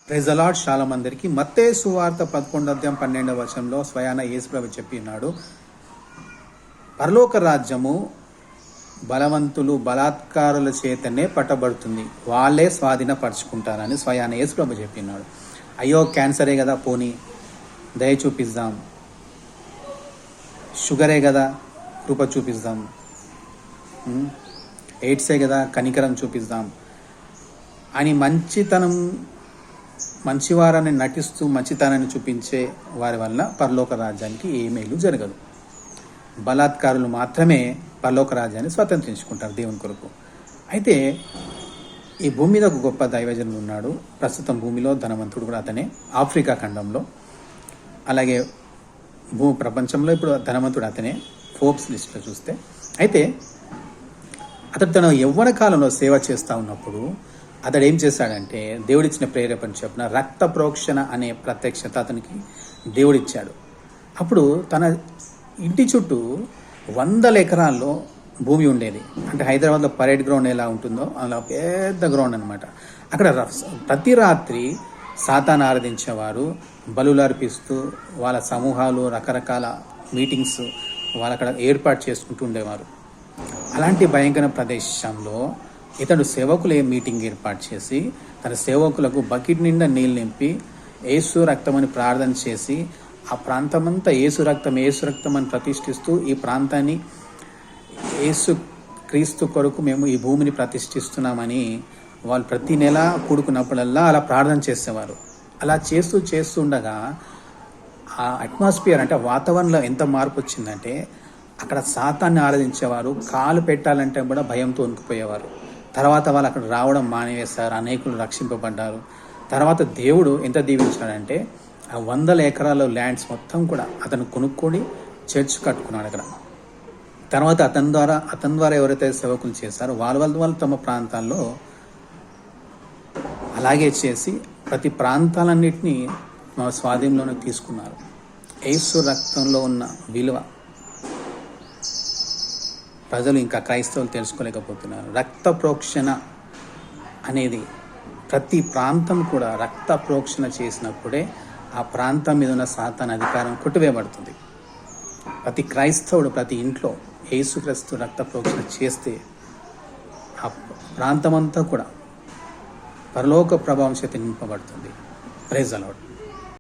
Praise the lord. చాలా మందికి మత్తయి సువార్త 11:12 స్వయాన యేసుప్రభు చెప్పినాడు, పరలోక రాజ్యము బలవంతులు బలాత్కారుల చేతనే పట్టబడుతుంది, వాళ్ళే స్వాధీనపరచుకుంటారని స్వయాన యేసుప్రభు చెప్పినాడు. అయ్యో క్యాన్సరే కదా, పోనీ దయ చూపిద్దాం, షుగరే కదా కృప చూపిద్దాం, ఎయిడ్సే కదా కనికరం చూపిద్దాం అని మంచివారని నటిస్తూ మంచితనాన్ని చూపించే వారి వల్ల పరలోక రాజ్యానికి ఏ మేలు జరగదు. బలాత్కారులు మాత్రమే పరలోక రాజ్యాన్ని స్వతంత్రించుకుంటారు దేవుని కొరకు. అయితే ఈ భూమి మీద ఒక గొప్ప దైవజనుడు ఉన్నాడు. ప్రస్తుతం భూమిలో ధనవంతుడు కూడా అతనే, ఆఫ్రికా ఖండంలో. అలాగే ప్రపంచంలో ఇప్పుడు ధనవంతుడు అతనే, ఫోర్బ్స్ లిస్ట్లో చూస్తే. అయితే అతడు తన యవ్వన కాలంలో సేవ చేస్తూ ఉన్నప్పుడు అతడు ఏం చేశాడంటే, దేవుడిచ్చిన ప్రేరేపణ చొప్పున రక్త ప్రోక్షణ అనే ప్రత్యక్షత అతనికి దేవుడిచ్చాడు. అప్పుడు తన ఇంటి చుట్టూ 100 ఎకరాల్లో భూమి ఉండేది. అంటే హైదరాబాద్లో పరేడ్ గ్రౌండ్ ఎలా ఉంటుందో అలా పెద్ద గ్రౌండ్ అనమాట. అక్కడ ప్రతి రాత్రి సాతాను ఆరాధించేవారు బలులు అర్పిస్తూ వాళ్ళ సమూహాలు రకరకాల మీటింగ్స్ వాళ్ళు అక్కడ ఏర్పాటు చేసుకుంటూ ఉండేవారు. అలాంటి భయంకర ప్రదేశంలో ఇతడు సేవకులే మీటింగ్ ఏర్పాటు చేసి తన సేవకులకు బకెట్ నిండా నీళ్ళు నింపి యేసు రక్తమని ప్రార్థన చేసి ఆ ప్రాంతమంతా యేసు రక్తం అని ప్రతిష్ఠిస్తూ ఈ ప్రాంతాన్ని యేసు క్రీస్తు కొరకు మేము ఈ భూమిని ప్రతిష్ఠిస్తున్నామని వాళ్ళు ప్రతి నెల కూడుకున్నప్పుడల్లా అలా ప్రార్థన చేసేవారు. అలా చేస్తూ ఉండగా ఆ అట్మాస్ఫియర్ అంటే వాతావరణంలో ఎంత మార్పు వచ్చిందంటే, అక్కడ సాతాన్ని ఆరాధించేవారు కాలు పెట్టాలంటే కూడా భయంతో వణికిపోయేవారు. తర్వాత వాళ్ళు అక్కడ రావడం మానేవేశారు, అనేకులు రక్షింపబడ్డారు. తర్వాత దేవుడు ఎంత దీవించాడంటే ఆ 100 ఎకరాల ల్యాండ్స్ మొత్తం కూడా అతను కొనుక్కొని చర్చ్ కట్టుకున్నాడు అక్కడ. తర్వాత అతని ద్వారా ఎవరైతే సేవకులు చేశారో వాళ్ళు తమ ప్రాంతాల్లో అలాగే చేసి ప్రతి ప్రాంతాలన్నింటినీ మా స్వాధీనంలోనే తీసుకున్నారు. యేసు రక్తంలో ఉన్న విలువ ప్రజలు ఇంకా క్రైస్తవులు తెలుసుకోలేకపోతున్నారు. రక్త ప్రోక్షణ అనేది ప్రతి ప్రాంతం కూడా రక్త ప్రోక్షణ చేసినప్పుడే ఆ ప్రాంతం మీద ఉన్న సాతాను అధికారం కొట్టివేయబడుతుంది. ప్రతి క్రైస్తవుడు ప్రతి ఇంట్లో యేసుక్రీస్తు రక్త ప్రోక్షణ చేస్తే ఆ ప్రాంతమంతా కూడా పరలోక ప్రభావం చేత నింపబడుతుంది. Praise the lord.